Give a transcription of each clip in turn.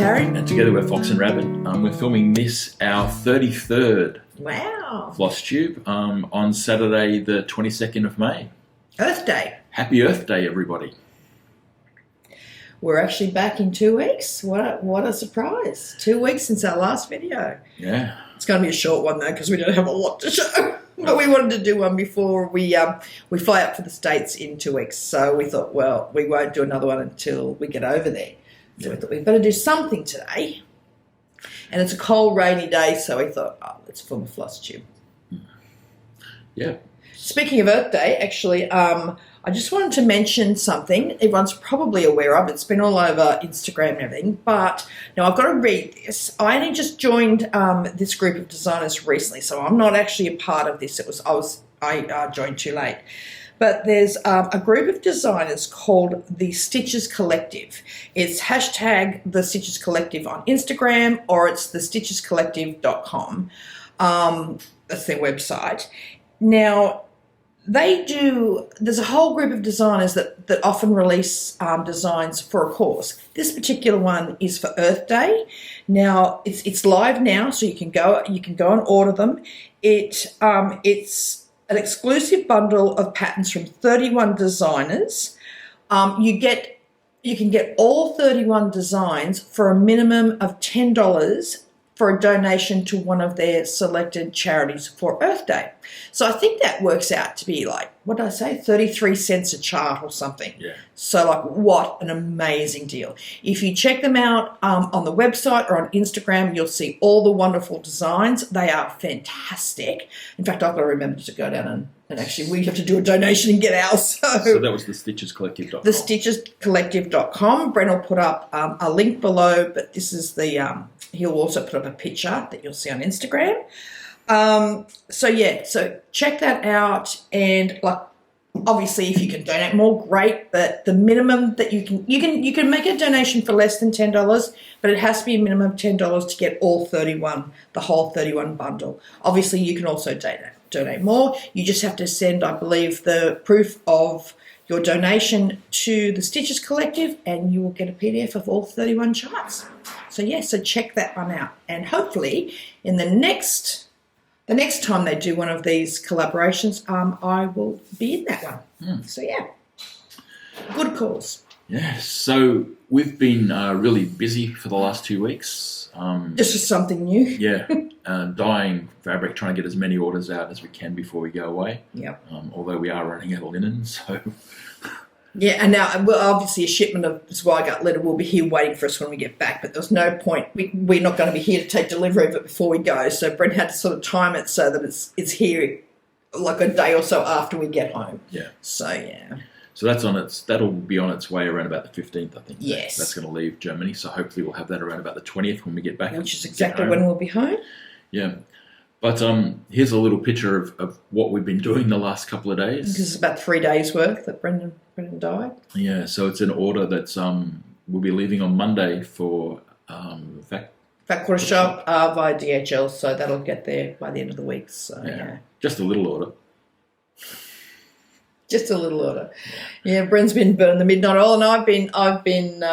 Carrie. And together we're Fox and Rabbit. We're filming this, our 33rd Wow. Flosstube, on Saturday the 22nd of May. Earth Day. Happy Earth Day, everybody. We're actually back in 2 weeks. What a surprise. 2 weeks since our last video. Yeah. It's going to be a short one, though, because we don't have a lot to show. But we wanted to do one before we fly up for the States in 2 weeks. So we thought, well, we won't do another one until we get over there. So we thought we'd better do something today. And it's a cold, rainy day, so we thought, let's film a Flosstube. Yeah. Speaking of Earth Day, actually, I just wanted to mention something everyone's probably aware of. It's been all over Instagram and everything, but now I've got to read this. I only just joined this group of designers recently, so I'm not actually a part of this. I joined too late. But there's a group of designers called the Stitches Collective. It's hashtag the Stitches Collective on Instagram, or it's thestitchescollective.com. That's their website. Now, there's a whole group of designers that often release designs for a cause. This particular one is for Earth Day. Now, it's live now, so you can go and order them. It's an exclusive bundle of patterns from 31 designers. You can get all 31 designs for a minimum of $10 for a donation to one of their selected charities for Earth Day. So I think that works out to be like, what did I say, 33 cents a chart or something. Yeah. So like, what an amazing deal. If you check them out on the website or on Instagram, you'll see all the wonderful designs. They are fantastic. In fact, I've got to remember to go down and actually we have to do a donation and get ours. So that was the stitchescollective.com. The stitchescollective.com. Brent will put up a link below, but this is the... he'll also put up a picture that you'll see on Instagram. So check that out. And like, obviously, if you can donate more, great. But the minimum that you can make a donation for less than $10, but it has to be a minimum of $10 to get all 31, the whole 31 bundle. Obviously, you can also donate more. You just have to send, I believe, the proof of your donation to the Stitches Collective, and you will get a PDF of all 31 charts. So check that one out. And hopefully, in the next time they do one of these collaborations, I will be in that one. So yeah, good cause. Yeah. So we've been really busy for the last 2 weeks. This is something new. Yeah. Dyeing fabric, trying to get as many orders out as we can before we go away. Yep. Although we are running out of linen, so... Yeah, and now, well, obviously a shipment of Swygut letter will be here waiting for us when we get back, but there's no point. We're not going to be here to take delivery of it before we go, so Brent had to sort of time it so that it's here like a day or so after we get home. Yeah. So, yeah. So that'll be on its way around about the 15th, I think. Yes. That's going to leave Germany, so hopefully we'll have that around about the 20th when we get back. Which is exactly when we'll be home. Yeah. But here's a little picture of what we've been doing the last couple of days. Because it's about 3 days' worth that Brendan died. Yeah, so it's an order that's we'll be leaving on Monday for Fat Quarter Shop via DHL, so that'll get there by the end of the week. So yeah. Just a little order. Just a little order. Yeah, Bren's been burning the midnight oil, and I've been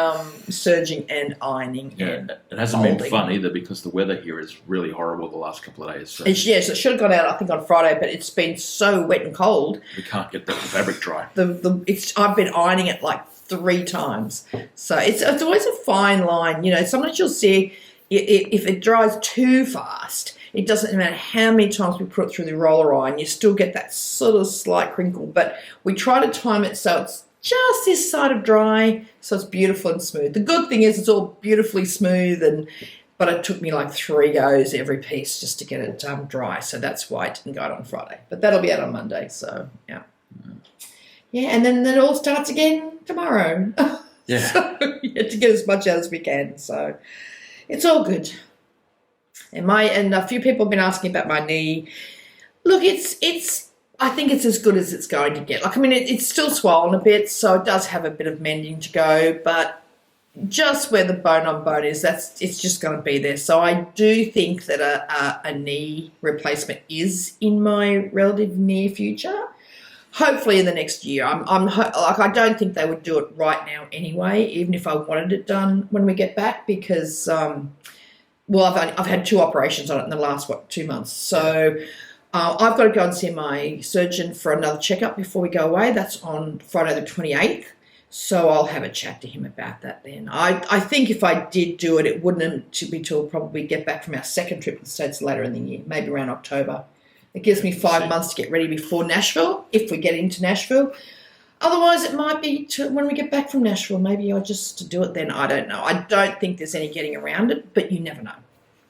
serging and ironing. Yeah, and it hasn't been fun either because the weather here is really horrible the last couple of days. So. Yes, it should have gone out, I think, on Friday, but it's been so wet and cold. We can't get the fabric dry. I've been ironing it like 3 times. So it's always a fine line. You know, sometimes you'll see if it dries too fast, it doesn't matter how many times we put it through the roller iron, you still get that sort of slight crinkle. But we try to time it so it's just this side of dry, so it's beautiful and smooth. The good thing is it's all beautifully smooth, but it took me like 3 goes every piece just to get it dry. So that's why it didn't go out on Friday. But that'll be out on Monday, so yeah. Yeah, and then it all starts again tomorrow. Yeah. So we have to get as much out as we can. So it's all good. And a few people have been asking about my knee. Look, I think it's as good as it's going to get. Like, I mean, it's still swollen a bit, so it does have a bit of mending to go, but just where the bone on bone is, it's just going to be there. So I do think that a knee replacement is in my relative near future. hopefully in the next year. Like, I don't think they would do it right now anyway, even if I wanted it done when we get back, because I've had 2 operations on it in the last 2 months. So I've got to go and see my surgeon for another checkup before we go away. That's on Friday the 28th. So I'll have a chat to him about that then. I think if I did do it, it wouldn't be till probably get back from our second trip to the States later in the year, maybe around October. It gives me 5 months to get ready before Nashville, if we get into Nashville. Otherwise, it might be when we get back from Nashville. Maybe I'll just do it then. I don't know. I don't think there's any getting around it, but you never know.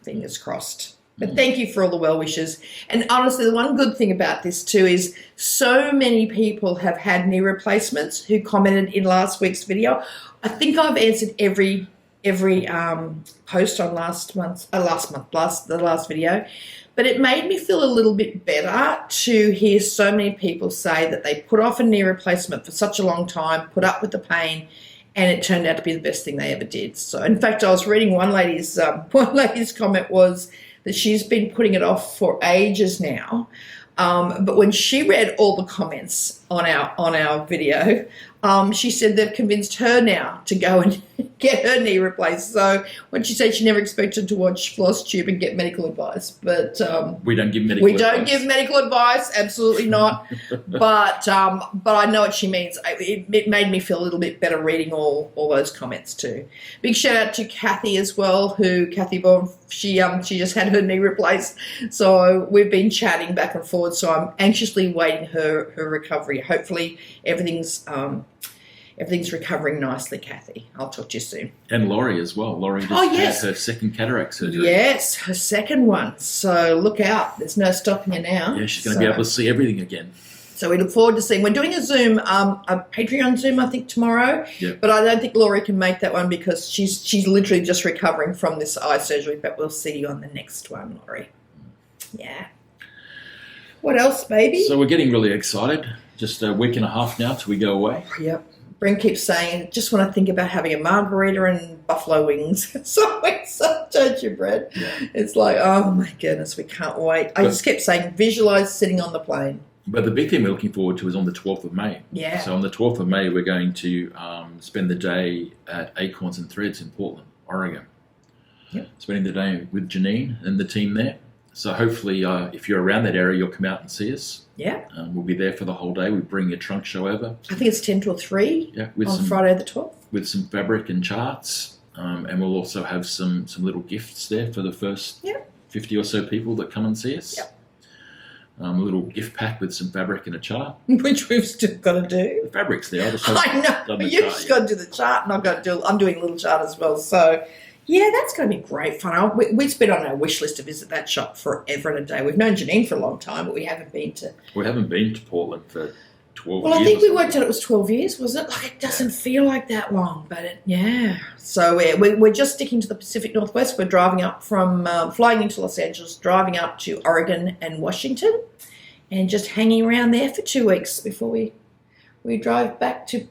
Fingers crossed. But thank you for all the well wishes. And honestly, the one good thing about this too is so many people have had knee replacements who commented in last week's video. I think I've answered every post on the last video. But it made me feel a little bit better to hear so many people say that they put off a knee replacement for such a long time, put up with the pain, and it turned out to be the best thing they ever did. So, in fact, I was reading one lady's comment was that she's been putting it off for ages now. But when she read all the comments on our video, she said they've convinced her now to go and get her knee replaced. So when she said she never expected to watch Flosstube and get medical advice, but we don't give medical advice. Don't give medical advice, absolutely not. but I know what she means. It made me feel a little bit better reading all those comments too. Big shout out to Kathy as well, Kathy Bourne. She just had her knee replaced, so we've been chatting back and forth. So I'm anxiously waiting her recovery. Hopefully everything's recovering nicely, Kathy. I'll talk to you soon. And Laurie as well. Laurie just had her second cataract surgery. Yes, her second one. So look out. There's no stopping her now. Yeah, she's going to be able to see everything again. So we look forward to seeing. We're doing a Zoom, a Patreon Zoom, I think, tomorrow. Yep. But I don't think Laurie can make that one because she's literally just recovering from this eye surgery. But we'll see you on the next one, Laurie. Yeah. What else, baby? So we're getting really excited. Just a week and a half now till we go away. Yep. Bryn keeps saying, just want to think about having a margarita and buffalo wings. So don't you, Brad? Yeah. It's like, oh my goodness, we can't wait. I just kept saying, visualize sitting on the plane. But the big thing we're looking forward to is on the 12th of May. Yeah. So on the 12th of May, we're going to spend the day at Acorns and Threads in Portland, Oregon. Yep. Spending the day with Janine and the team there. So hopefully, if you're around that area, you'll come out and see us. Yeah. We'll be there for the whole day. We bring a trunk show over. I think it's 10 till 3 on Friday the 12th. With some fabric and charts. And we'll also have some little gifts there for the first 50 or so people that come and see us. Yep. A little gift pack with some fabric and a chart. Which we've still got to do. The fabric's there. I know, but you've just got to do the chart, and I'm doing a little chart as well. So, yeah, that's going to be great fun. We've been on our wish list to visit that shop forever and a day. We've known Janine for a long time, but we haven't been to... We haven't been to Portland for 12 years. Well, I think we worked out it was 12 years, was it? Like, it doesn't feel like that long, but So we're just sticking to the Pacific Northwest. We're driving up from, flying into Los Angeles, driving up to Oregon and Washington, and just hanging around there for 2 weeks before we drive back to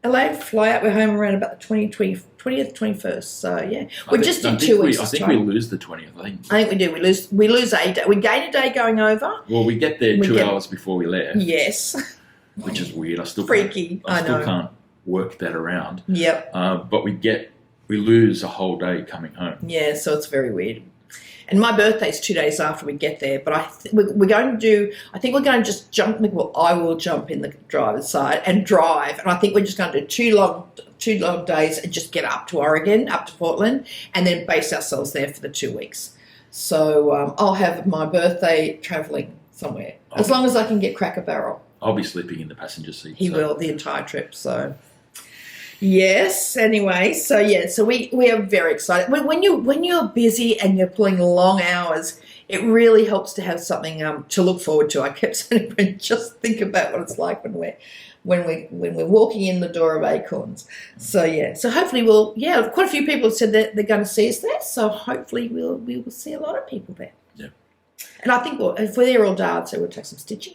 LA, fly out. We're home around about the 20th, 21st. So, yeah. We're just in 2 weeks. I think we lose the 20th. I think we do. We lose a day. We gain a day going over. Well, we get there 2 hours before we left. Yes. Which is weird. I still can't work that around. Yep. But we lose a whole day coming home. Yeah, so it's very weird. And my birthday's 2 days after we get there, but I think we're going to just jump. Well, I will jump in the driver's side and drive, and I think we're just going to do two long days and just get up to Oregon, up to Portland, and then base ourselves there for the 2 weeks. So I'll have my birthday travelling somewhere, as long as I can get Cracker Barrel. I'll be sleeping in the passenger seat. He will the entire trip, so... Yes. Anyway, so we are very excited. When you're busy and you're pulling long hours, it really helps to have something to look forward to. I kept saying, just think about what it's like when we're walking in the door of Acorns. So hopefully quite a few people have said that they're going to see us there. So hopefully we will see a lot of people there. Yeah. And I think if we're there all day, I'd say we'll take some stitching.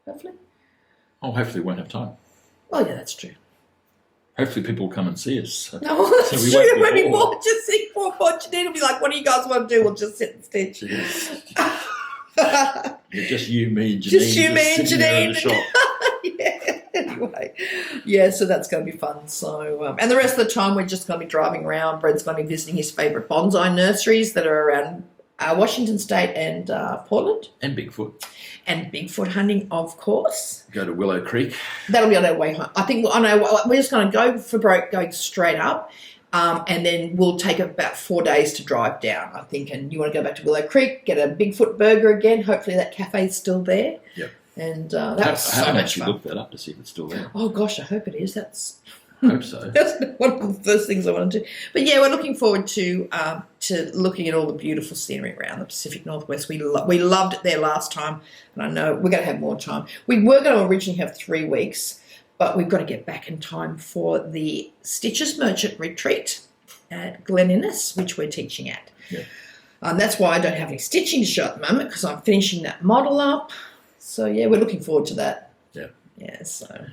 Hopefully. Oh, hopefully we won't have time. Oh yeah, that's true. Hopefully people will come and see us. No, that's true. Maybe we'll just see poor Janine will be like, what do you guys want to do? We'll just sit and stitch. Yeah, just you, me and Janine. Just you, me and Janine. In the shop. anyway, yeah, so that's going to be fun. So, and the rest of the time we're just going to be driving around. Brent's going to be visiting his favourite bonsai nurseries that are around Washington State and Portland. And Bigfoot. And Bigfoot hunting, of course. Go to Willow Creek. That'll be on our way home. I think we're just going to go for broke, going straight up. And then we'll take about 4 days to drive down, I think. And you want to go back to Willow Creek, get a Bigfoot burger again. Hopefully that cafe's still there. Yep. And that's so I haven't much actually fun. looked that up to see if it's still there. Oh, gosh, I hope it is. I hope so. That's one of the first things I want to do. But, yeah, we're looking forward to looking at all the beautiful scenery around the Pacific Northwest. We loved it there last time, and I know we're going to have more time. We were going to originally have 3 weeks, but we've got to get back in time for the Stitches Merchant Retreat at Glen Innes, which we're teaching at. Yeah. That's why I don't have any stitching to show at the moment, because I'm finishing that model up. So, yeah, we're looking forward to that. Yeah. Yeah, so...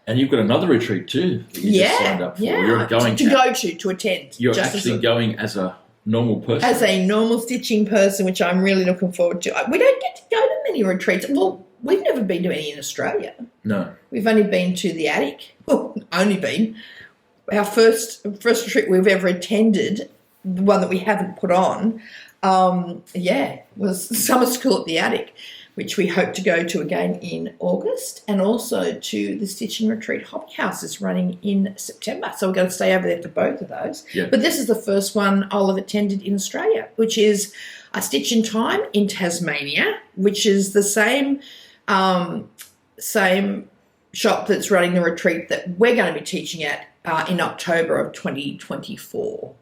And you've got another retreat too that you just signed up for. Yeah, You're going to attend. You're actually going as a normal person. As a normal stitching person, which I'm really looking forward to. We don't get to go to many retreats. Well, we've never been to any in Australia. No. We've only been to the attic. Well, only been. Our first retreat we've ever attended, the one that we haven't put on, was summer school at the attic, which we hope to go to again in August, and also to the Stitching Retreat Hobby House is running in September. So we're going to stay over there for both of those. Yeah. But this is the first one I'll have attended in Australia, which is a Stitch in Time in Tasmania, which is the same shop that's running the retreat that we're going to be teaching at in October of 2024.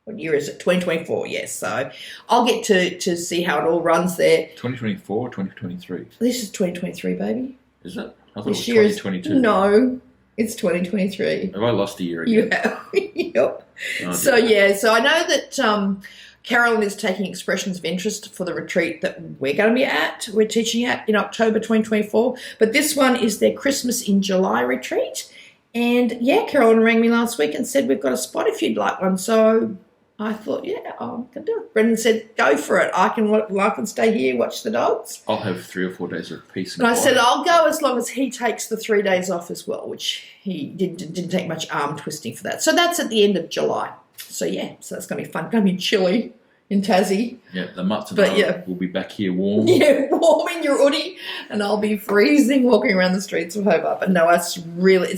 What year is it? 2024, yes. So I'll get to see how it all runs there. 2024 or 2023? This is 2023, baby. Is it? I thought This it year was is 2022. No, it's 2023. Have I lost a year again? You have. Yep. Oh, So, dear. yeah. So I know that Carolyn is taking expressions of interest for the retreat that we're going to be at. We're teaching at in October 2024. But this one is their Christmas in July retreat. And, yeah, Carolyn rang me last week and said, we've got a spot if you'd like one. So I thought, yeah, I can do it. Brendan said, go for it. I can stay here, watch the dogs. I'll have 3 or 4 days of peace and And I quiet. said, I'll go as long as he takes the 3 days off as well, which he didn't take much arm twisting for that. So that's at the end of July. So, yeah, so that's going to be fun. Going to be chilly in Tassie. Yeah, the mutts and But, I yeah. will be back here warm. Yeah, warm in your hoodie, and I'll be freezing walking around the streets of Hobart. But no, it's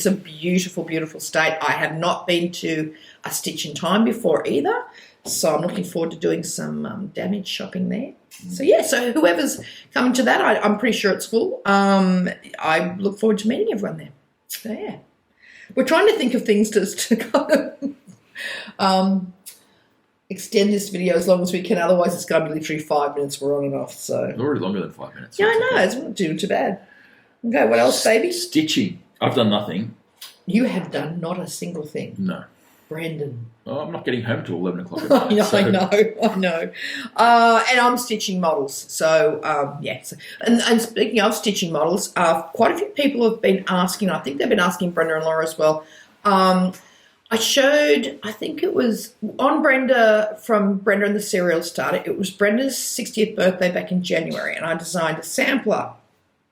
a beautiful, beautiful state. I have not been to a Stitch in Time before either, so I'm looking forward to doing some damage shopping there. So, yeah, so whoever's coming to that, I'm pretty sure it's full. I look forward to meeting everyone there. So, yeah. We're trying to think of things to kind of extend this video as long as we can. Otherwise, it's going to be literally 5 minutes. We're on and off. So It's already longer than 5 minutes. yeah, I know. It's not doing too bad. Okay, what else, baby? Stitching. I've done nothing. You have done not a single thing. No. Brandon. Oh, I'm not getting home till 11 o'clock at I night. know, so- I know. And I'm stitching models. So, yes. And speaking of stitching models, quite a few people have been asking, I think they've been asking Brenda and Laura as well. I showed, I think it was on Brenda, from Brenda and the Serial Starter, it was Brenda's 60th birthday back in January, and I designed a sampler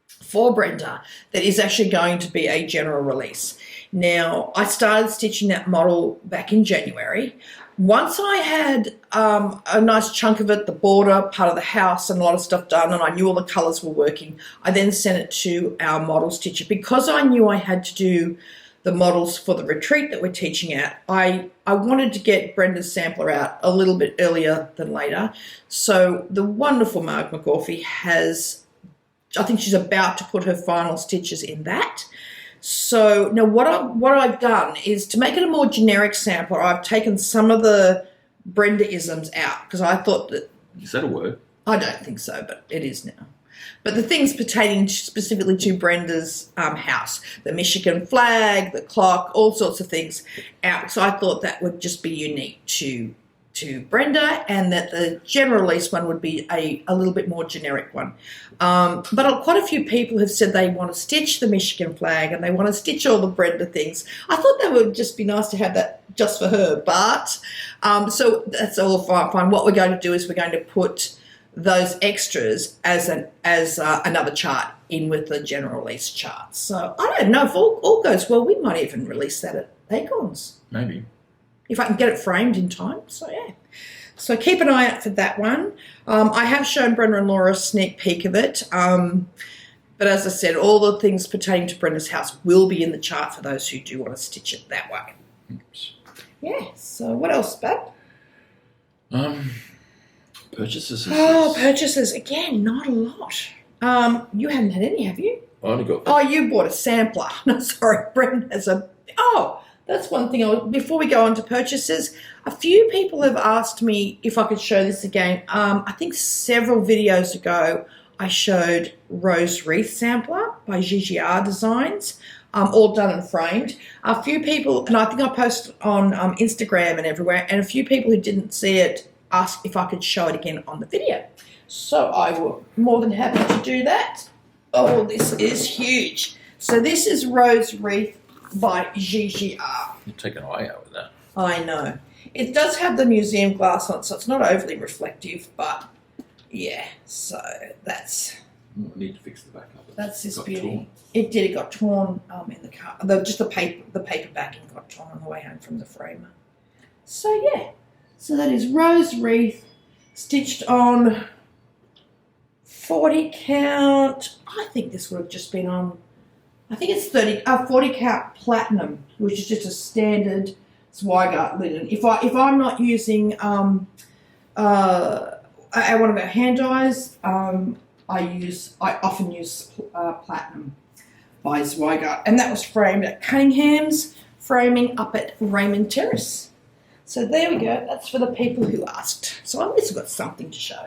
for Brenda that is actually going to be a general release. Now, I started stitching that model back in January. Once I had a nice chunk of it, the border, part of the house, and a lot of stuff done, and I knew all the colours were working, I then sent it to our model stitcher. Because I knew I had to do the models for the retreat that we're teaching at, I wanted to get Brenda's sampler out a little bit earlier than later. So the wonderful Marg McGorphy has, I think she's about to put her final stitches in that. So now what I've done is, to make it a more generic sampler, I've taken some of the Brenda-isms out, because I thought that... Is that a word? I don't think so, but it is now. But the things pertaining specifically to Brenda's house, the Michigan flag, the clock, all sorts of things out. So I thought that would just be unique to Brenda, and that the general release one would be a little bit more generic one. But quite a few people have said they want to stitch the Michigan flag and they want to stitch all the Brenda things. I thought that would just be nice to have that just for her. But so that's all fine. What we're going to do is we're going to put those extras as another chart in with the general release chart. So I don't know, if all goes well, we might even release that at Acorns. Maybe. If I can get it framed in time. So, yeah. So keep an eye out for that one. I have shown Brenda and Laura a sneak peek of it. But as I said, all the things pertaining to Brenda's house will be in the chart for those who do want to stitch it that way. Oops. Yeah. So what else, Bab? Purchases. Oh, purchases. Again, not a lot. You haven't had any, have you? I only got... Oh, you bought a sampler. No, sorry. Brenda has a... Oh, that's one thing. Before we go on to purchases, a few people have asked me if I could show this again. I think several videos ago, I showed Rose Wreath Sampler by GGR Designs, all done and framed. A few people, and I think I posted on Instagram and everywhere, and a few people who didn't see it asked if I could show it again on the video. So I will more than happy to do that. Oh, this is huge. So this is Rose Wreath by GGR. You're taking eye out with that. I know. It does have the museum glass on it, so it's not overly reflective, but yeah, so that's... I need to fix the back up. That's this Got beauty. torn. It did. It got torn in the car. Just the paper backing got torn on the way home from the framer. So yeah. So that is Rose Wreath stitched on 40 count. I think this would have just been on. I think it's 40 count platinum, which is just a standard Zweigart linen. If I'm not using one of our hand dyes, I often use platinum by Zweigart, and that was framed at Cunningham's framing up at Raymond Terrace. So there we go. That's for the people who asked. So at least I've got something to show.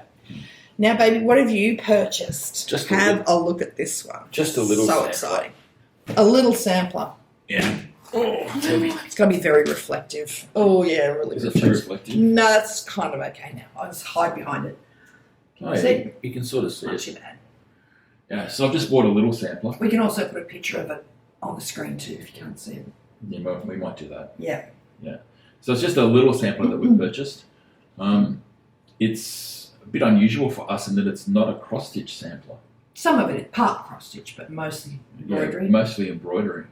Now, baby, what have you purchased? Just have a look at this one. Just a little So sampler. exciting. A little sampler. Yeah. It's going to be very reflective. Oh, yeah, really Is it too reflective? No, that's kind of okay now. I'll just hide behind it. Can Oh, you yeah, see? you can sort of see Not it. too bad. Yeah, so I've just bought a little sampler. We can also put a picture of it on the screen too if you can't see it. Yeah, we might do that. Yeah. So it's just a little sampler that we purchased. It's a bit unusual for us in that it's not a cross-stitch sampler. Some of it is part cross-stitch, but mostly embroidery. Yeah, mostly embroidery.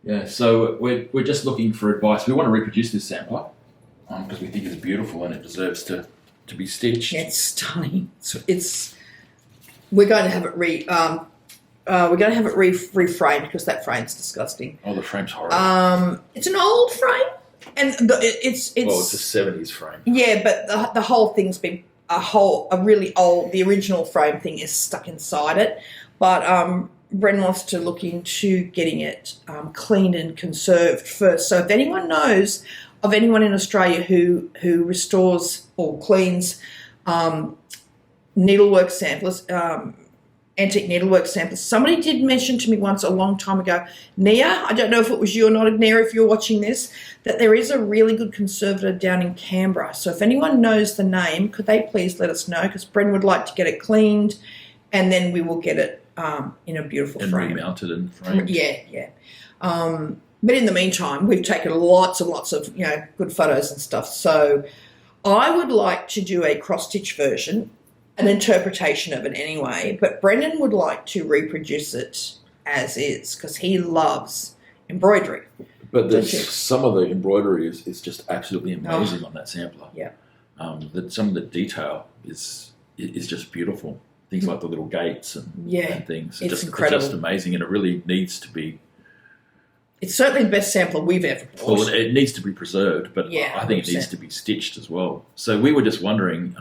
Yeah, so we're just looking for advice. We want to reproduce this sampler because we think it's beautiful and it deserves to be stitched. Yeah, it's stunning. We're going to have it reframed because that frame's disgusting. Oh, the frame's horrible. It's an old frame, and it's well, it's a 70s frame. Yeah, but the whole thing's been a really old. The original frame thing is stuck inside it, but Bren wants to look into getting it cleaned and conserved first. So if anyone knows of anyone in Australia who restores or cleans needlework samplers, antique needlework samplers. Somebody did mention to me once a long time ago, Nia, I don't know if it was you or not, Nia, if you're watching this, that there is a really good conservator down in Canberra. So if anyone knows the name, could they please let us know? Because Bren would like to get it cleaned and then we will get it in a beautiful and frame. remounted and framed. Yeah. But in the meantime, we've taken lots and lots of good photos and stuff. So I would like to do a cross-stitch version, an interpretation of it anyway, but Brendan would like to reproduce it as is because he loves embroidery. But some of the embroidery is just absolutely amazing on that sampler. Yeah. Some of the detail is just beautiful. Things like the little gates and things. It's incredible. It's just amazing, and it really needs to be. It's certainly the best sampler we've ever bought. Well, it needs to be preserved, but I think 100%. It needs to be stitched as well. So we were just wondering.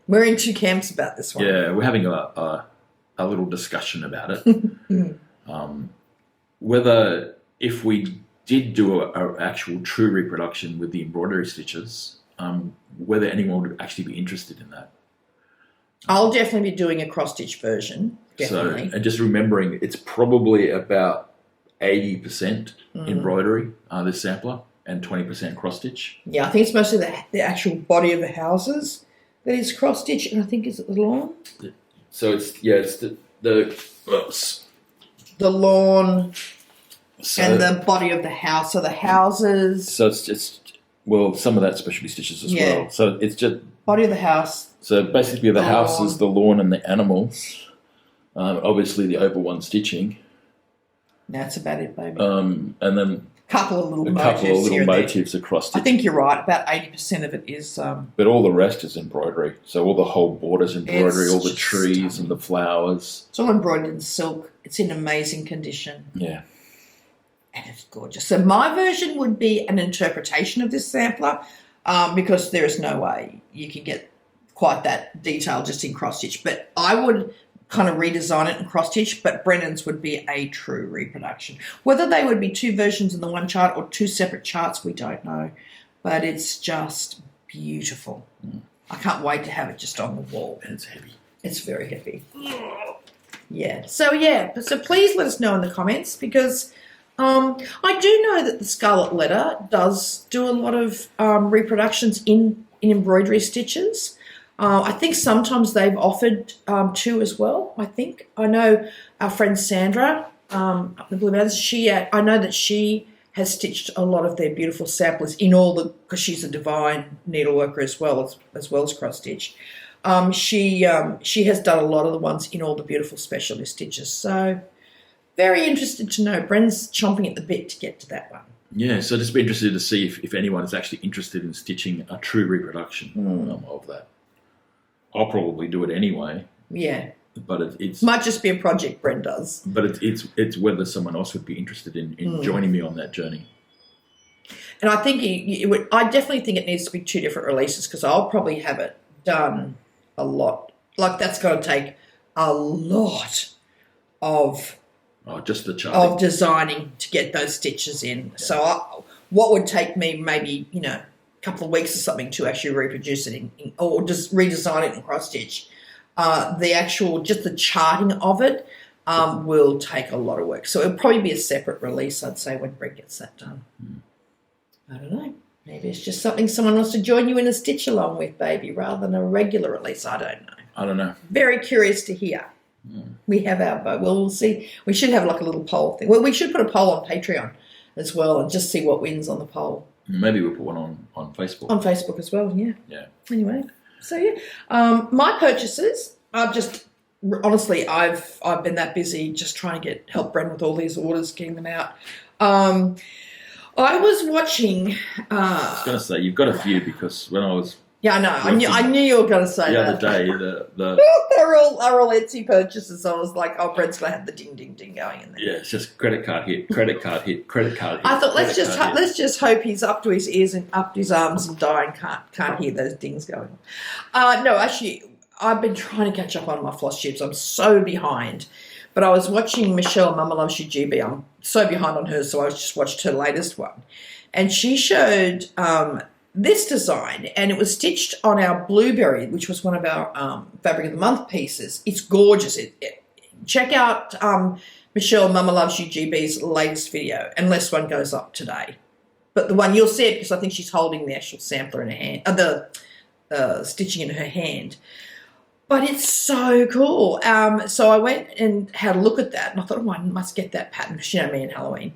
We're in two camps about this one. Yeah, we're having a little discussion about it. Whether if we did do a actual true reproduction with the embroidery stitches, whether anyone would actually be interested in that. I'll definitely be doing a cross-stitch version, definitely. So, and just remembering, it's probably about 80% embroidery, this sampler, and 20% cross-stitch. Yeah, I think it's mostly the actual body of the houses that is cross-stitch, and I think is it the lawn? So it's the lawn and the body of the house. So the houses. So it's just, well, some of that's specialty stitches as well. So it's just body of the house, So basically the houses, the lawn and the animals, obviously the oval one stitching. That's about it, baby. And then a couple of little motifs across stitching. I think you're right, about 80% of it is... but all the rest is embroidery. So all the whole border's embroidery, all the trees and the flowers. It's all embroidered in silk. It's in amazing condition. Yeah. And it's gorgeous. So my version would be an interpretation of this sampler because there is no way you can get quite that detail just in cross-stitch. But I would kind of redesign it in cross-stitch, but Brennan's would be a true reproduction. Whether they would be two versions in the one chart or two separate charts, we don't know. But it's just beautiful. I can't wait to have it just on the wall. And it's heavy. It's very heavy. Yeah. So please let us know in the comments because... I do know that the Scarlet Letter does do a lot of reproductions in embroidery stitches. I think sometimes they've offered two as well, I think. I know our friend Sandra up in the Blue Mountains, I know that she has stitched a lot of their beautiful samplers in all the, because she's a divine needleworker as well as cross stitch. She has done a lot of the ones in all the beautiful specialist stitches. So very interested to know. Bren's chomping at the bit to get to that one. Yeah, so just be interested to see if anyone is actually interested in stitching a true reproduction of that. I'll probably do it anyway. Yeah. But it's might just be a project Bren does. But it's whether someone else would be interested in joining me on that journey. And I think I definitely think it needs to be two different releases because I'll probably have it done a lot. Like that's going to take a lot of just the chart of designing to get those stitches in. Yeah. So what would take me maybe a couple of weeks or something to actually reproduce it or just redesign it in cross stitch. Just the charting of it will take a lot of work. So it'll probably be a separate release, I'd say, when Brett gets that done. I don't know. Maybe it's just something someone wants to join you in a stitch along with, baby, rather than a regular release. I don't know. Very curious to hear. We have our vote. Well, we'll see. We should have like a little poll thing. Well, we should put a poll on Patreon as well and just see what wins on the poll. Maybe we'll put one on Facebook. On Facebook as well, yeah. Yeah. Anyway, so my purchases are just honestly, I've been that busy just trying to help Bren with all these orders, getting them out. I was watching. I was going to say you've got a few because when I was. Yeah, I know. I knew you were going to say that. The other day, they're all Etsy purchases. So I was like, oh, Bren's going to have the ding, ding, ding going in there. Yeah, it's just credit card hit, credit card hit, credit card hit. I thought let's just hope he's up to his ears and up to his arms and dying can't hear those dings going. No, actually, I've been trying to catch up on my Flosstubes. I'm so behind. But I was watching Michelle, Mama Loves You GB. I'm so behind on hers, so I just watched her latest one. And she showed this design, and it was stitched on our Blueberry, which was one of our Fabric of the Month pieces. It's gorgeous. Check out Michelle, Mama Loves You GB's latest video, unless one goes up today. But the one, you'll see it because I think she's holding the actual sampler in her hand, the stitching in her hand. But it's so cool. So I went and had a look at that, and I thought, I must get that pattern because me and Halloween.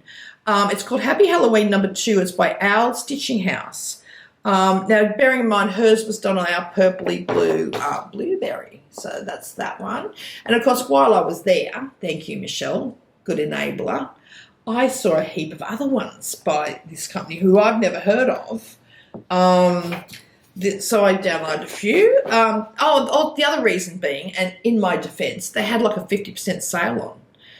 It's called Happy Halloween No. 2. It's by Owl Stitching House. Now, bearing in mind, hers was done on our purpley blue Blueberry. So that's that one. And, of course, while I was there, thank you, Michelle, good enabler, I saw a heap of other ones by this company who I've never heard of. So I downloaded a few. The other reason being, and in my defence, they had like a 50% sale on.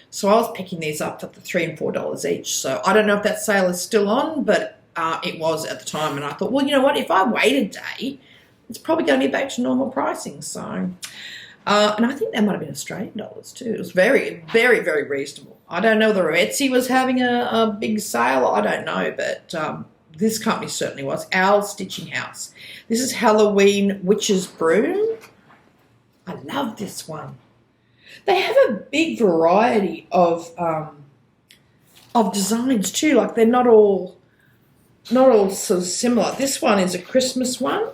So I was picking these up for the $3 and $4 each. So I don't know if that sale is still on, but it was at the time. And I thought, well, you know what? If I wait a day, it's probably going to be back to normal pricing. So, and I think that might have been Australian dollars too. It was very, very, very reasonable. I don't know whether Etsy was having a big sale. I don't know, but this company certainly was. Owl Stitching House. This is Halloween Witch's Broom. I love this one. They have a big variety of designs too. Like they're not all so similar. This one is a Christmas one.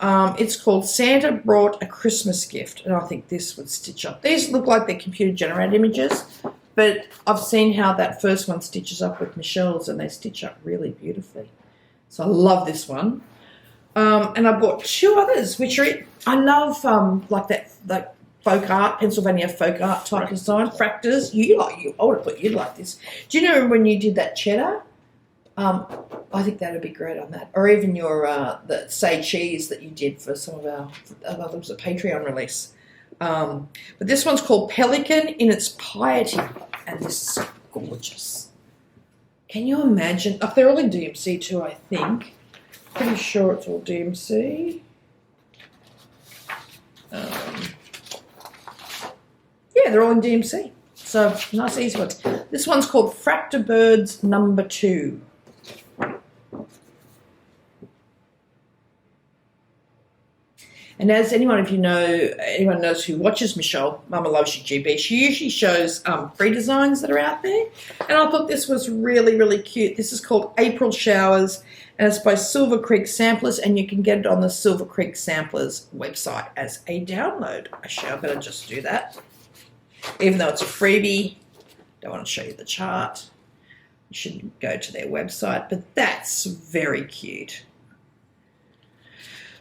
It's called Santa Brought a Christmas Gift, and I think this would stitch up. These look like they're computer-generated images, but I've seen how that first one stitches up with Michelle's, and they stitch up really beautifully. So I love this one. And I bought 2 others, which are I love like that folk art, Pennsylvania folk art type design. Fractors. I would have thought you'd like this. Do you know when you did that cheddar? I think that would be great on that, or even your the say cheese that you did for some of our that was a Patreon release. But this one's called Pelican in its Piety, and this is gorgeous. Can you imagine? Oh, they're all in DMC too, I think. Pretty sure it's all DMC. Yeah, they're all in DMC. So nice, easy ones. This one's called Fractor Birds number 2. And as anyone knows who watches Michelle, Mama Loves You GB, she usually shows free designs that are out there. And I thought this was really, really cute. This is called April Showers, and it's by Silver Creek Samplers, and you can get it on the Silver Creek Samplers website as a download. Actually, I better just do that. Even though it's a freebie, don't want to show you the chart. You should go to their website, but that's very cute.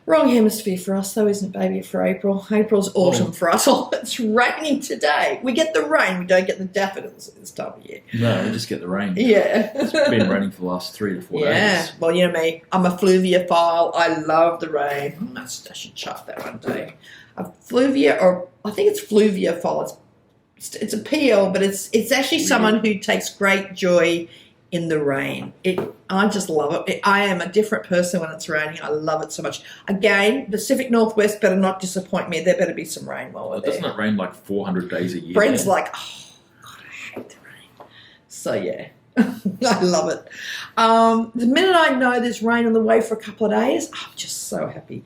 Wrong hemisphere for us, though, isn't it, baby, for April? April's autumn for us. Oh, it's raining today. We get the rain. We don't get the daffodils at this time of year. No, we just get the rain. Yeah. It's been raining for the last 3 to 4 days. Yeah. Well, you know me. I'm a fluviophile. I love the rain. I should chart that one day. I think it's fluviophile. It's a PL, but it's actually someone who takes great joy in the rain. I just love it. I am a different person when it's raining. I love it so much. Again, Pacific Northwest better not disappoint me. There better be some rain while we're there. Doesn't it rain like 400 days a year? Brent's like, oh, God, I hate the rain. So, yeah, I love it. The minute I know there's rain on the way for a couple of days, I'm just so happy.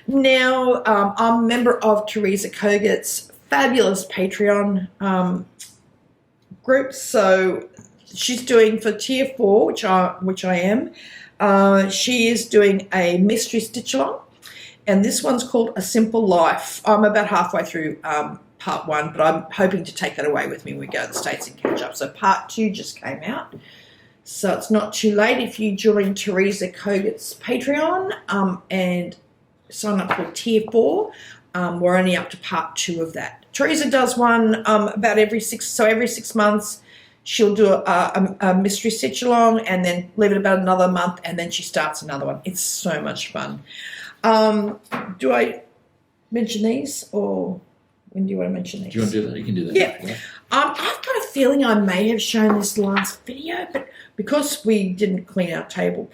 Now, I'm a member of Theresa Koget's fabulous Patreon group. So she's doing for tier 4, which I am. She is doing a mystery stitch along, and this one's called A Simple Life. I'm about halfway through part 1, but I'm hoping to take that away with me when we go to the States and catch up. So part 2 just came out, so it's not too late if you join Theresa Koget's Patreon and sign up for tier 4. We're only up to part 2 of that. Theresa does one about every 6 months. She'll do a mystery stitch along and then leave it about another month, and then she starts another one. It's so much fun. Do I mention these, or when do you want to mention these? Do you want to do that? You can do that. Yeah. I've got a feeling I may have shown this last video, but because we didn't clean our table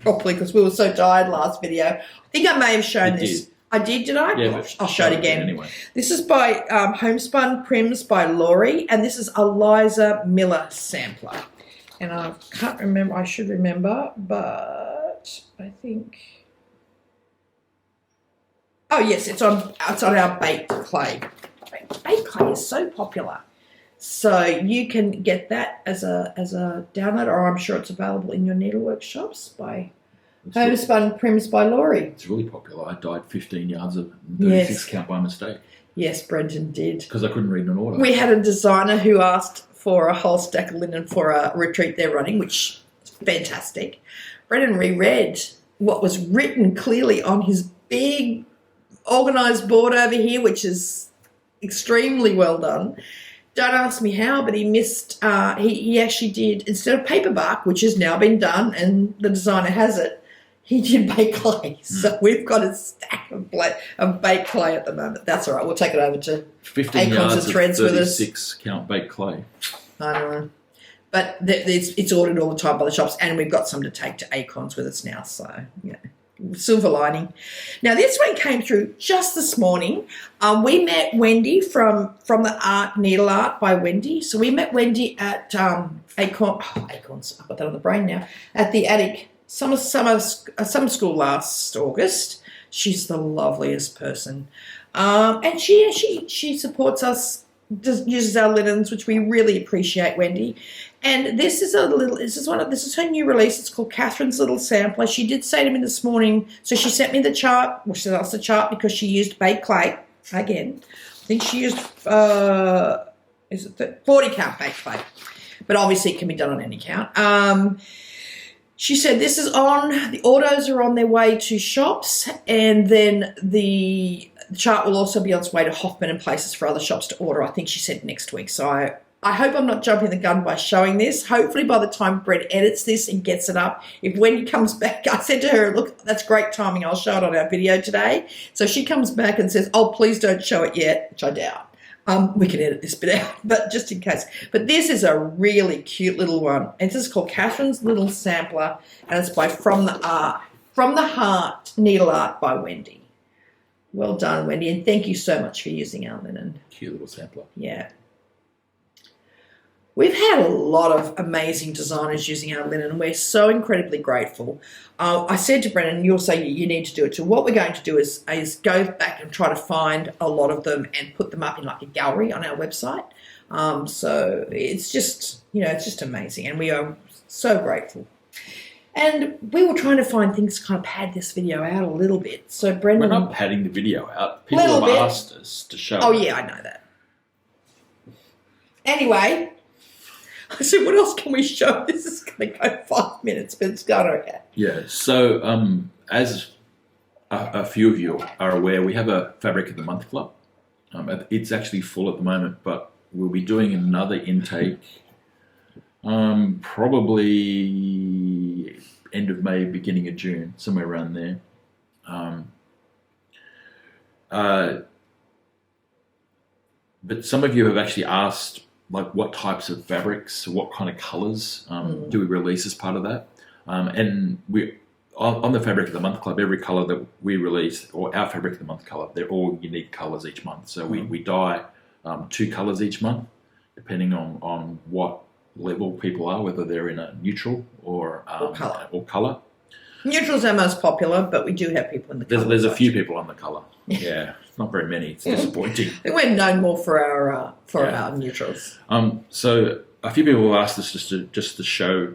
properly because we were so tired last video, I think I may have shown this. I did I? Yeah, I'll show it again. Anyway. This is by Homespun Prims by Laurie, and this is a Liza Miller sampler. And I can't remember, I should remember, but I think... Oh, yes, it's on our baked clay. Baked clay is so popular. So you can get that as a download, or I'm sure it's available in your needlework shops by... Homespun Prims by Laurie. It's really popular. I dyed 15 yards of 36 count by mistake. Yes, Brendan did. Because I couldn't read an order. We had a designer who asked for a whole stack of linen for a retreat they're running, which is fantastic. Brendan reread what was written clearly on his big organised board over here, which is extremely well done. Don't ask me how, but he missed, he actually did, instead of paperbark, which has now been done and the designer has it, he did baked clay. So we've got a stack of baked clay at the moment. That's all right. We'll take it over to 15 Acorns yards and Threads of with us. 36 count baked clay. I don't know. But it's ordered all the time by the shops, and we've got some to take to Acorns with us now. So, yeah. Silver lining. Now, this one came through just this morning. We met Wendy from the Needle Art by Wendy. So we met Wendy at Acorns. I've got that on the brain now. At the Attic summer school last August. She's the loveliest person, and she supports us. Uses our linens, which we really appreciate, Wendy. And this is her new release. It's called Catherine's Little Sampler. She did say to me this morning, so she sent me the chart. Well, she sent us the chart because she used baked clay again. I think she used 40 count baked clay, but obviously it can be done on any count. She said this is on, the orders are on their way to shops, and then the chart will also be on its way to Hoffman and places for other shops to order. I think she said next week. So I hope I'm not jumping the gun by showing this. Hopefully by the time Brett edits this and gets it up, if Wendy comes back, I said to her, look, that's great timing. I'll show it on our video today. So she comes back and says, oh, please don't show it yet, which I doubt. We can edit this bit out, but just in case. But this is a really cute little one. It's just called Catherine's Little Sampler, and it's by From the Heart Needle Art by Wendy. Well done, Wendy, and thank you so much for using our linen. Cute little sampler. Yeah. We've had a lot of amazing designers using our linen, and we're so incredibly grateful. I said to Brennan, you'll say you need to do it too. What we're going to do is go back and try to find a lot of them and put them up in like a gallery on our website. So it's just, it's just amazing, and we are so grateful. And we were trying to find things to kind of pad this video out a little bit. So Brendan... We're not padding the video out. People have asked us to show. Oh, yeah, I know that. Anyway... I said, what else can we show? This is going to go 5 minutes, but it's going okay. Yeah, so as a few of you are aware, we have a Fabric of the Month club. It's actually full at the moment, but we'll be doing another intake probably end of May, beginning of June, somewhere around there. But some of you have actually asked, like, what types of fabrics, what kind of colours do we release as part of that? And we, on the Fabric of the Month Club, every colour that we release, or our Fabric of the Month colour, they're all unique colours each month. So we dye 2 colours each month, depending on what level people are, whether they're in a neutral or colour. Neutral's our most popular, but we do have people in the colour. There's a few people on the colour. Yeah, not very many. It's disappointing. We're known more for our neutrals. So a few people have asked us just to show,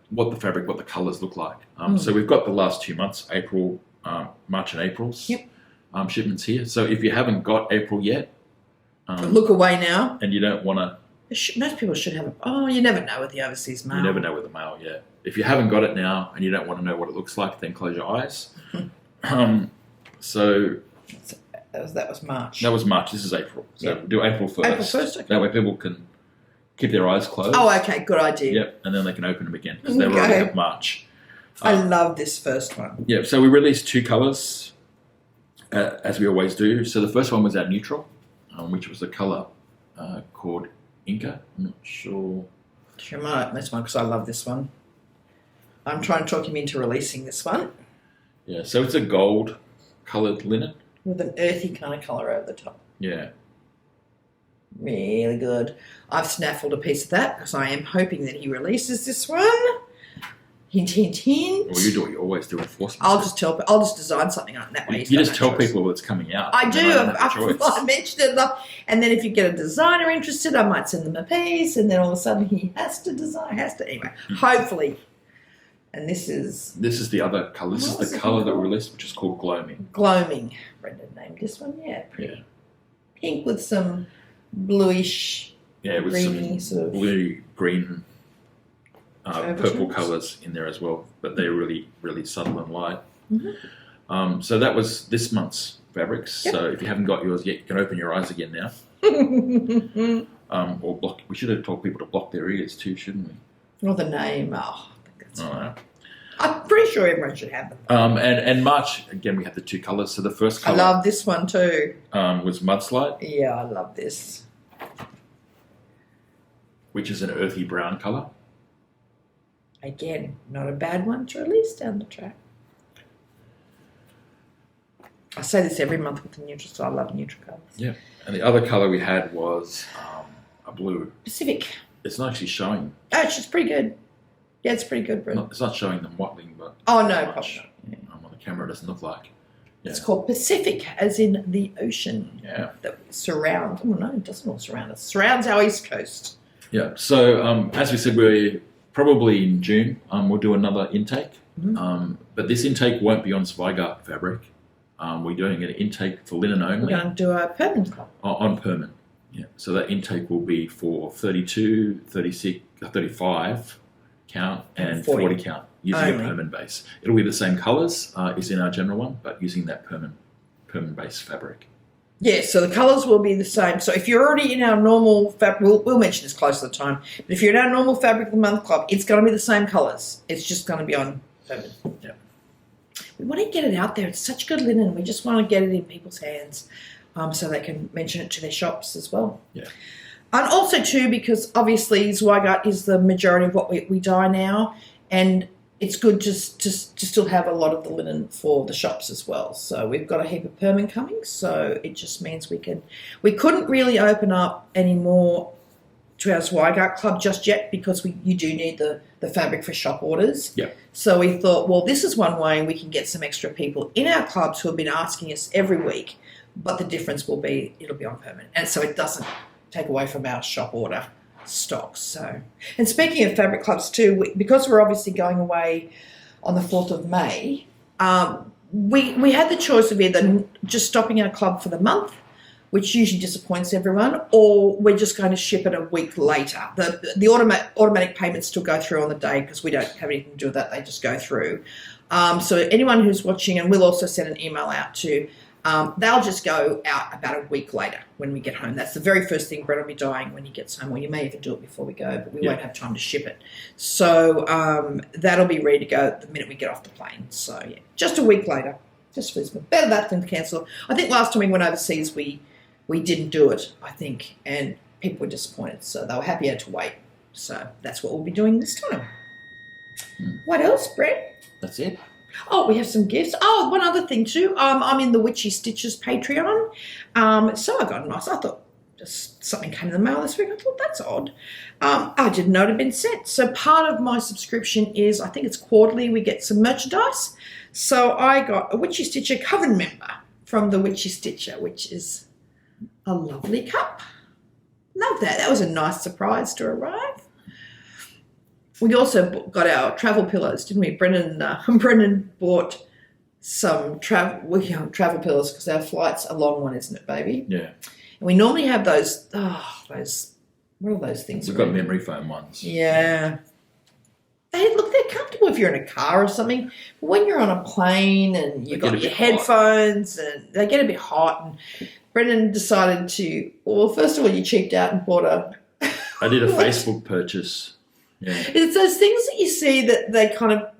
what the fabric, what the colours look like. So we've got the last 2 months, April, March and April's shipments here. So if you haven't got April yet, look away now. And you don't want to. Most people should have. You never know with the overseas mail. You never know with the mail. Yeah. If you haven't got it now and you don't want to know what it looks like, then close your eyes. So that was March. That was March. This is April. So we'll do April 1st. April 1st, okay. That way people can keep their eyes closed. Oh, okay. Good idea. Yep. And then they can open them again because they're already at March. I love this first one. Yeah. So we released 2 colours, as we always do. So the first one was our neutral, which was a colour called Inca. I'm not sure. Sure, might open this one because I love this one. I'm trying to talk him into releasing this one. Yeah. So it's a gold coloured linen. With an earthy kind of colour over the top. Yeah. Really good. I've snaffled a piece of that because I am hoping that he releases this one. Hint, hint, hint. Well, you do what you always do with Flosstubes. I'll just design something on that way. You just tell people what's coming out. I do. I mentioned it, and then if you get a designer interested, I might send them a piece, and then all of a sudden he has to design. Anyway, hopefully. And this is the other colour. This is the colour that we released, which is called Gloaming. Gloaming. Brendan named this one. Yeah, pretty. Pink with some bluish, with greeny, some sort of blue, green, purple colours in there as well. But they're really, really subtle and light. Mm-hmm. So that was this month's fabrics. Yep. So if you haven't got yours yet, you can open your eyes again now. Or block. We should have told people to block their ears too, shouldn't we? Or the name. Oh, I think that's right. I'm pretty sure everyone should have them. And March, again, we have the 2 colours. So the first colour... I love this one too. Was Mudslide. Yeah, I love this. Which is an earthy brown colour. Again, not a bad one to release down the track. I say this every month with the neutral, so I love neutral colours. Yeah. And the other colour we had was a blue. Pacific. It's not actually showing. Oh, it's just pretty good. Yeah, it's pretty good, Brent. It's not showing them wattling, but... Oh, no, probably not. Yeah. On the camera, it doesn't look like. Yeah. It's called Pacific, as in the ocean. Yeah. That surrounds... Oh, no, it doesn't all surround us. It surrounds our east coast. Yeah. So, as we said, we're probably in June. We'll do another intake. Mm-hmm. But this intake won't be on Zweigart fabric. We're doing an intake for linen only. We're going to do a permanent club. On permanent. Yeah. So that intake will be for 32, 36, 35... count and 40 count using a permanent base. It'll be the same colours as in our general one, but using that permanent base fabric. Yeah, so the colours will be the same. So if you're already in our normal fabric, we'll mention this close to the time, but if you're in our normal Fabric of the Month Club, it's going to be the same colours. It's just going to be on permanent. Yeah. We want to get it out there. It's such good linen. We just want to get it in people's hands so they can mention it to their shops as well. Yeah. And also, too, because obviously Zweigart is the majority of what we dye now, and it's good just to still have a lot of the linen for the shops as well. So we've got a heap of permanent coming, so it just means we couldn't really open up any more to our Zweigart Club just yet because you do need the fabric for shop orders. Yeah. So we thought, well, this is one way we can get some extra people in our clubs who have been asking us every week, but the difference will be it'll be on permanent. And so it doesn't take away from our shop order stocks. So, and speaking of fabric clubs too, because we're obviously going away on the 4th of May, we had the choice of either just stopping our club for the month, which usually disappoints everyone, or we're just going to ship it a week later. The automatic payments still go through on the day because we don't have anything to do with that. They just go through. So anyone who's watching, and we'll also send an email out to, they'll just go out about a week later when we get home. That's the very first thing Brett will be dyeing when he gets home, or you may even do it before we go, but we won't have time to ship it. So that'll be ready to go the minute we get off the plane. So, yeah, just a week later. Just better that than cancel. I think last time we went overseas, we didn't do it, I think, and people were disappointed, so they were happier to wait. So that's what we'll be doing this time. What else, Brett? That's it. Oh, we have some gifts. Oh, one other thing too. I'm in the Witchy Stitches Patreon. So I got a nice, I thought just something came in the mail this week. I thought that's odd. I didn't know it had been sent. So part of my subscription is, I think it's quarterly, we get some merchandise. So I got a Witchy Stitcher Coven member from the Witchy Stitcher, which is a lovely cup. Love that. That was a nice surprise to arrive. We also got our travel pillows, didn't we? Brendan bought some travel pillows because our flight's a long one, isn't it, baby? Yeah. And we normally have those, what are those things? We've got memory foam ones. Yeah. They're comfortable if you're in a car or something. But when you're on a plane and you've got your headphones and they get a bit hot, and Brendan decided to, well, first of all, you cheaped out and bought I did a Facebook purchase. Yeah. It's those things that you see that they kind of,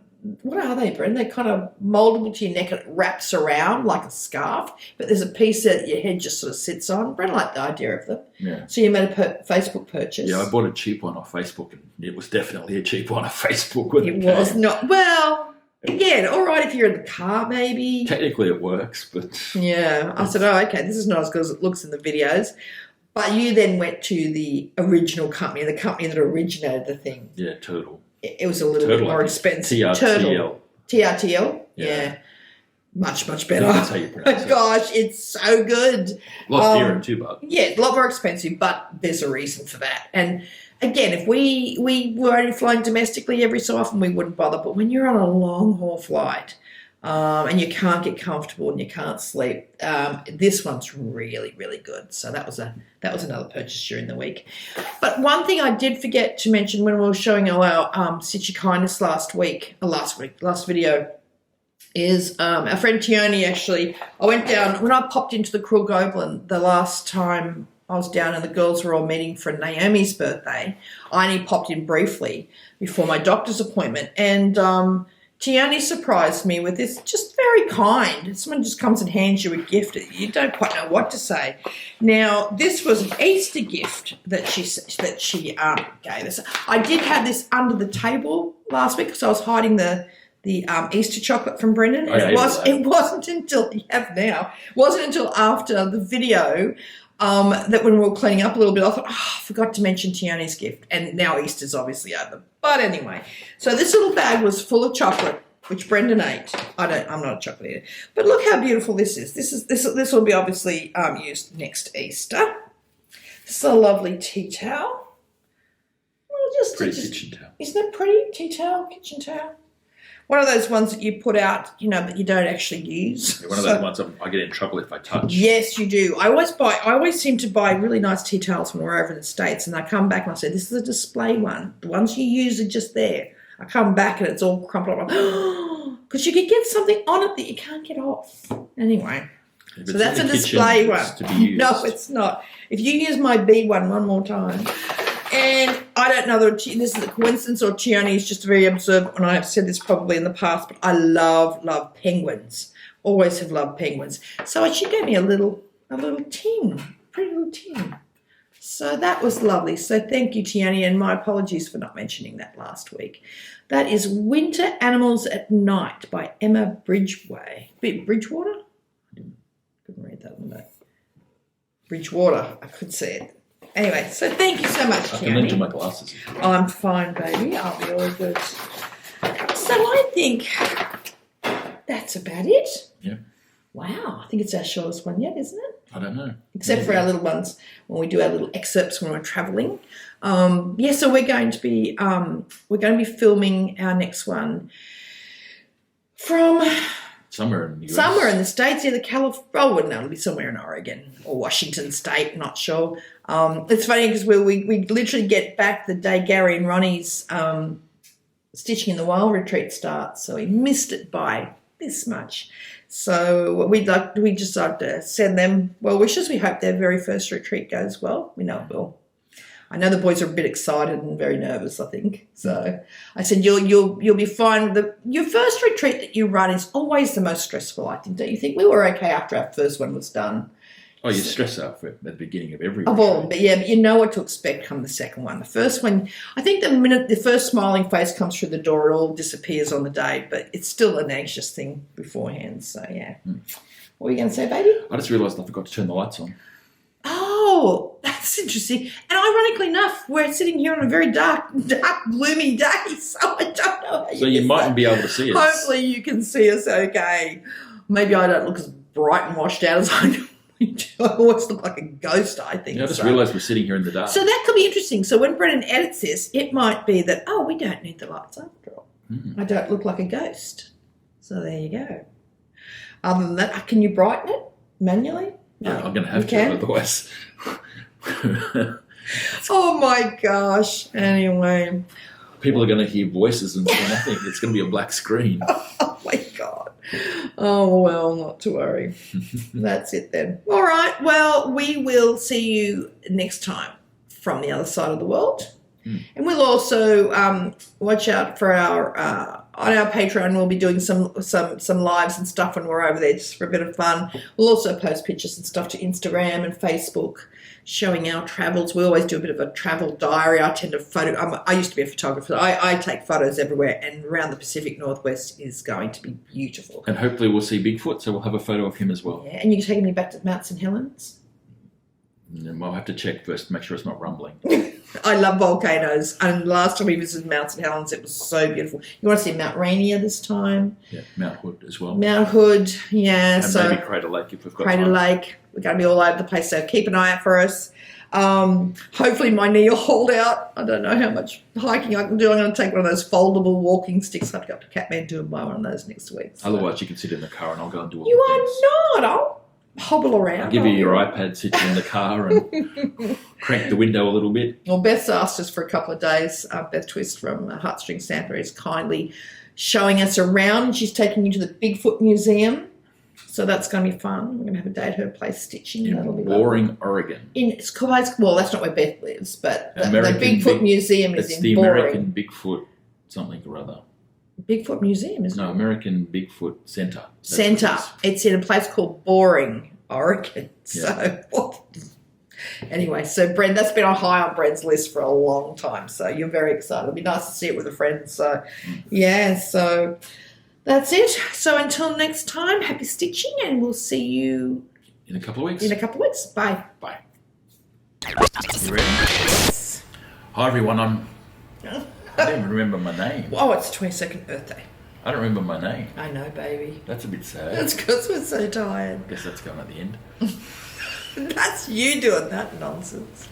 what are they, Brendan? They're kind of moldable to your neck and it wraps around like a scarf, but there's a piece that your head just sort of sits on. Brendan liked the idea of them. Yeah. So you made a Facebook purchase. Yeah, I bought a cheap one off Facebook, and it was definitely a cheap one off Facebook. It was not, well, again, all right if you're in the car maybe. Technically it works, but... Yeah, I said, oh, okay, this is not as good as it looks in the videos. But you then went to the original company, the company that originated the thing. Yeah, Turtle. It was a little bit more expensive. TRTL. TRTL? Yeah. Much better. Yeah, that's how you pronounce it. Gosh, it's so good. A lot dearer too, but... Yeah, a lot more expensive, but there's a reason for that. And again, if we were only flying domestically every so often, we wouldn't bother. But when you're on a long-haul flight... and you can't get comfortable and you can't sleep, this one's really, really good. So that was another purchase during the week. But one thing I did forget to mention when we were showing our Stitch Your Kindness last video, is our friend Tioni actually, I went down, when I popped into the Cruel Goblin the last time I was down and the girls were all meeting for Naomi's birthday, I only popped in briefly before my doctor's appointment, and Tiani surprised me with this, just very kind. Someone just comes and hands you a gift. You don't quite know what to say. Now, this was an Easter gift that she gave us. I did have this under the table last week because I was hiding the Easter chocolate from Brendan. And it wasn't until after the video that when we were cleaning up a little bit, I thought, I forgot to mention Tiani's gift. And now Easter's obviously over. But anyway, so this little bag was full of chocolate, which Brendan ate. I'm not a chocolate eater. But look how beautiful this is. This will be obviously used next Easter. This is a lovely tea towel. Well, pretty kitchen towel. Isn't it pretty? Tea towel, kitchen towel. One of those ones that you put out, but you don't actually use. Yeah, one of those ones I get in trouble if I touch. Yes, you do. I always seem to buy really nice tea towels when we're over in the States, and I come back and I say, this is a display one. The ones you use are just there. I come back and it's all crumpled up. Because you could get something on it that you can't get off. Anyway, If so it's that's in a the display kitchen, one. it's to be used. No, it's not. If you use my B one more time, and I don't know whether this is a coincidence or Tioni is just very observant, and I have said this probably in the past, but I love penguins. Always have loved penguins. So she gave me a little tin, pretty little tin. So that was lovely. So thank you, Tioni, and my apologies for not mentioning that last week. That is Winter Animals at Night by Emma Bridgeway. Bridgewater? Couldn't read that one, though. Bridgewater. I could see it. Anyway, so thank you so much, Tioni. I can lend you my glasses. I'm fine, baby. I'll be all good. So I think that's about it. Yeah. Wow. I think it's our shortest one yet, isn't it? I don't know. Except for our little ones when we do our little excerpts when we're travelling. So we're going to be filming our next one from somewhere in the US. Somewhere in the States, either California. Oh, no, it'll be somewhere in Oregon or Washington State. Not sure. It's funny because we literally get back the day Gary and Ronnie's Stitching in the Wild retreat starts, so we missed it by this much. So we just like to send them well wishes. We hope their very first retreat goes well. We know it will. I know the boys are a bit excited and very nervous, I think. So I said, you'll be fine. Your first retreat that you run is always the most stressful, I think. Don't you think? We were okay after our first one was done. Oh, you stress out at the beginning of every Of all, but you know what to expect come the second one. The first one, I think the minute the first smiling face comes through the door, it all disappears on the day, but it's still an anxious thing beforehand. So, yeah. What were you going to say, baby? I just realised I forgot to turn the lights on. Oh, that's interesting. And ironically enough, we're sitting here on a very dark, gloomy day, so I don't know how So you mightn't be able to see us. Hopefully you can see us okay. Maybe I don't look as bright and washed out as I do. I always look like a ghost, I think. Yeah, I just realised we're sitting here in the dark. So that could be interesting. So when Brennan edits this, it might be that, we don't need the lights after all. I don't look like a ghost. So there you go. Other than that, can you brighten it manually? Yeah, No. I'm going to have to, otherwise. Oh, my gosh. Anyway. People are going to hear voices and say nothing. It's going to be a black screen. Oh, my God. Oh, well, not to worry. That's it then. All right. Well, we will see you next time from the other side of the world. And we'll also watch out for our on our Patreon. We'll be doing some lives and stuff when we're over there just for a bit of fun. We'll also post pictures and stuff to Instagram and Facebook showing our travels. We always do a bit of a travel diary. I tend to I used to be a photographer. I take photos everywhere, and around the Pacific Northwest is going to be beautiful. And hopefully we'll see Bigfoot, so we'll have a photo of him as well. Yeah, and you're taking me back to Mount St. Helens? And I'll have to check first to make sure it's not rumbling. I love volcanoes, and last time we visited Mount St. Helens, it was so beautiful. You want to see Mount Rainier this time? Yeah, Mount Hood as well. Mount Hood, yeah. And maybe Crater Lake if we've got Crater time. Lake. We're going to be all over the place, so keep an eye out for us. Hopefully my knee will hold out. I don't know how much hiking I can do. I'm going to take one of those foldable walking sticks. I have to go up to Kathmandu and buy one of those next week. So. Otherwise, you can sit in the car and I'll go and do all You the are things. not. I'll hobble around. I'll give you your iPad, sit you in the car and crank the window a little bit. Well, Beth's asked us for a couple of days. Beth Twist from Heartstring Santa is kindly showing us around. She's taking you to the Bigfoot Museum. So that's going to be fun. We're going to have a day at her place stitching. That'll be Boring, Oregon. Well, that's not where Beth lives, but the Bigfoot Museum is in the Boring. American Bigfoot something or other. Bigfoot Museum, isn't it? No, American Bigfoot Center. Centre. It's in a place called Boring, Oregon. Yeah. So, anyway, so Bren, that's been high on Bren's list for a long time. So you're very excited. It'll be nice to see it with a friend. So, yeah, so that's it. So until next time, happy stitching, and we'll see you in a couple of weeks. Bye. Bye. You ready? Hi, everyone. I don't even remember my name. Oh, it's 22nd birthday. I don't remember my name. I know, baby. That's a bit sad. That's because we're so tired. I guess that's going at the end. That's you doing that nonsense.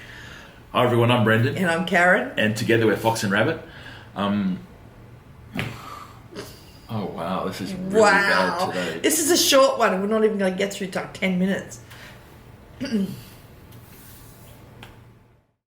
Hi, everyone. I'm Brendan. And I'm Karen. And together we're Fox and Rabbit. Oh, wow. This is really bad today. This is a short one, and we're not even going to get through like 10 minutes.